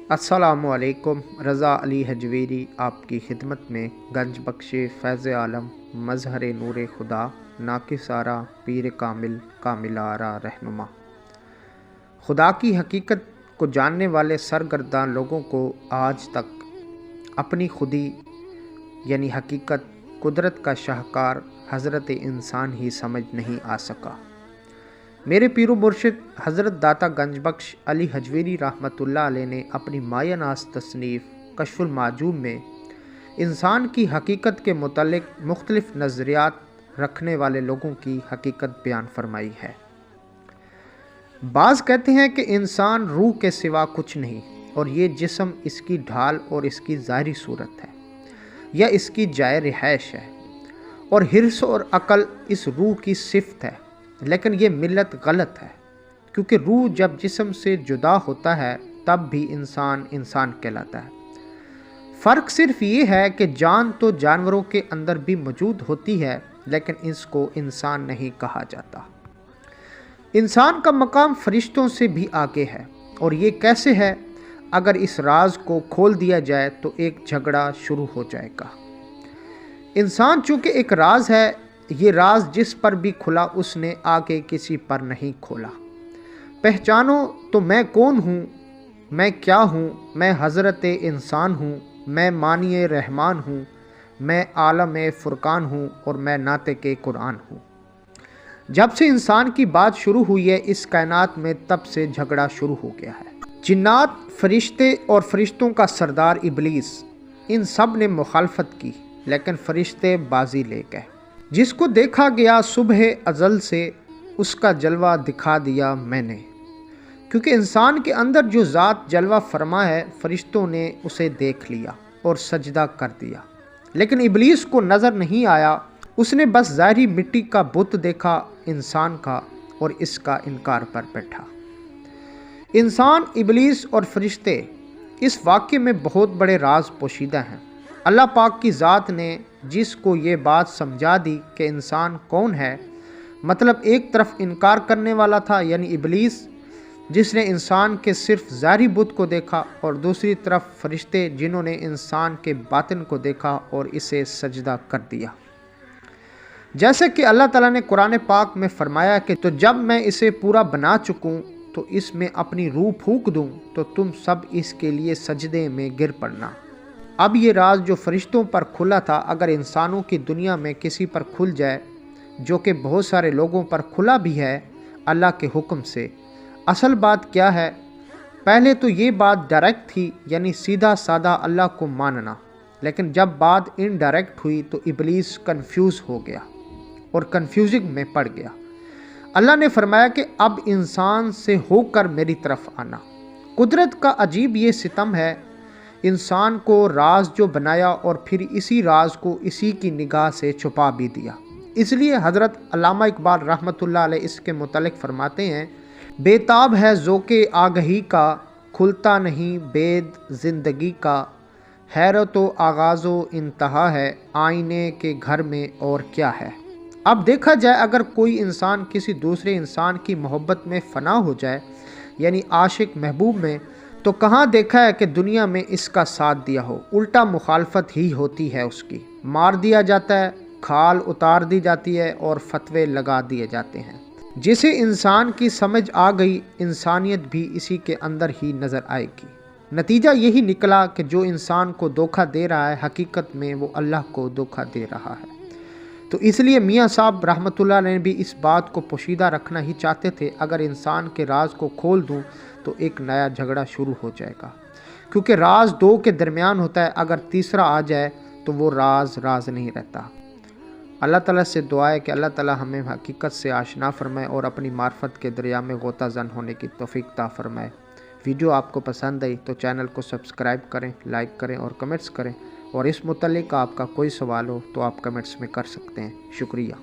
अस्सलामुअलैकुम। रज़ा अली हजवेरी आपकी खिदमत में गंज बख्श फैज़ आलम मज़हर नूर खुदा नाकिसारा पीर कामिल कामिलारा रहनुमा। खुदा की हकीकत को जानने वाले सरगर्दान लोगों को आज तक अपनी खुदी यानी हकीकत कुदरत का शाहकार हज़रत इंसान ही समझ नहीं आ सका। मेरे पीरो मुर्शिद हज़रत दाता गंजबख्श अली हजवेरी रहमतुल्लाह अलैह ने अपनी मायनास तसनीफ़ कश्फुल माजूम में इंसान की हकीकत के मुतल्लिक़ मुख्तलिफ़ नज़रियात रखने वाले लोगों की हकीकत बयान फरमाई है। बाज़ कहते हैं कि इंसान रूह के सिवा कुछ नहीं और ये जिस्म इसकी ढाल और इसकी ज़ाहिरी सूरत है या इसकी जाए रिहाइश है, और हिर्स और अक़ल इस रूह की सिफ़त है। लेकिन ये मिलत गलत है, क्योंकि रूह जब जिस्म से जुदा होता है तब भी इंसान इंसान कहलाता है। फ़र्क सिर्फ ये है कि जान तो जानवरों के अंदर भी मौजूद होती है, लेकिन इसको इंसान नहीं कहा जाता। इंसान का मकाम फरिश्तों से भी आगे है, और ये कैसे है? अगर इस राज को खोल दिया जाए तो एक झगड़ा शुरू हो जाएगा। इंसान चूँकि एक राज है, ये राज जिस पर भी खुला उसने आगे किसी पर नहीं खोला। पहचानो तो मैं कौन हूँ, मैं क्या हूँ, मैं हज़रत इंसान हूँ, मैं मानिए रहमान हूँ, मैं आलम फ़ुरकान हूँ और मैं नातिक़ कुरान हूँ। जब से इंसान की बात शुरू हुई है इस कायनात में, तब से झगड़ा शुरू हो गया है। जिन्नात, फरिश्ते और फरिश्तों का सरदार इबलीस, इन सब ने मुखालफत की, लेकिन फरिश्ते बाजी ले गए। जिसको देखा गया सुबह अज़ल से, उसका जलवा दिखा दिया मैंने। क्योंकि इंसान के अंदर जो ज़ात जलवा फरमा है, फरिश्तों ने उसे देख लिया और सजदा कर दिया। लेकिन इबलीस को नज़र नहीं आया, उसने बस ज़ाहिरी मिट्टी का बुत देखा इंसान का और इसका इनकार पर बैठा। इंसान, इबलीस और फरिश्ते, इस वाक़े में बहुत बड़े राज पोशीदा हैं। अल्लाह पाक की ज़ात ने जिसको ये बात समझा दी कि इंसान कौन है, मतलब एक तरफ इनकार करने वाला था यानी इबलीस, जिसने इंसान के सिर्फ ज़ाहिरी बुत को देखा, और दूसरी तरफ फरिश्ते जिन्होंने इंसान के बातिन को देखा और इसे सजदा कर दिया। जैसे कि अल्लाह ताला ने कुरान पाक में फरमाया कि तो जब मैं इसे पूरा बना चुकूँ तो इसमें अपनी रूह फूंक दूँ तो तुम सब इसके लिए सजदे में गिर पड़ना। अब ये राज जो फरिश्तों पर खुला था, अगर इंसानों की दुनिया में किसी पर खुल जाए, जो कि बहुत सारे लोगों पर खुला भी है अल्लाह के हुक्म से। असल बात क्या है? पहले तो ये बात डायरेक्ट थी, यानी सीधा साधा अल्लाह को मानना, लेकिन जब बात इनडायरेक्ट हुई तो इबलीस कंफ्यूज हो गया और कंफ्यूजिंग में पड़ गया। अल्लाह ने फरमाया कि अब इंसान से होकर मेरी तरफ आना। कुदरत का अजीब ये सितम है, इंसान को राज जो बनाया और फिर इसी राज को इसी की निगाह से छुपा भी दिया। इसलिए हज़रत अल्लामा इकबाल रहमतुल्लाह अलैह इसके मुतल्लिक़ फरमाते हैं, बेताब है ज़ोक़े आगही का, खुलता नहीं बेद ज़िंदगी का, हैरत व आगाज़ व इंतहा है, आईने के घर में और क्या है। अब देखा जाए, अगर कोई इंसान किसी दूसरे इंसान की मोहब्बत में फ़ना हो जाए, यानी आशिक महबूब में, तो कहाँ देखा है कि दुनिया में इसका साथ दिया हो। उल्टा मुखालफत ही होती है उसकी। मार दिया जाता है, खाल उतार दी जाती है और फतवे लगा दिए जाते हैं। जिसे इंसान की समझ आ गई, इंसानियत भी इसी के अंदर ही नज़र आएगी। नतीजा यही निकला कि जो इंसान को धोखा दे रहा है, हकीकत में वो अल्लाह को धोखा दे रहा है। तो इसलिए मियाँ साहब रहमतुल्लाह ने भी इस बात को पोशीदा रखना ही चाहते थे, अगर इंसान के राज को खोल दूँ तो एक नया झगड़ा शुरू हो जाएगा। क्योंकि राज दो के दरमियान होता है, अगर तीसरा आ जाए तो वो राज राज नहीं रहता। अल्लाह ताला से दुआ है कि अल्लाह ताला हमें हकीकत से आशना फरमाए और अपनी मार्फत के दरिया में गोता ज़न होने की तौफीक ता फरमाए। वीडियो आपको पसंद आई तो चैनल को सब्सक्राइब करें, लाइक करें और कमेंट्स करें, और इस मुतल्लिक़ आपका कोई सवाल हो तो आप कमेंट्स में कर सकते हैं। शुक्रिया।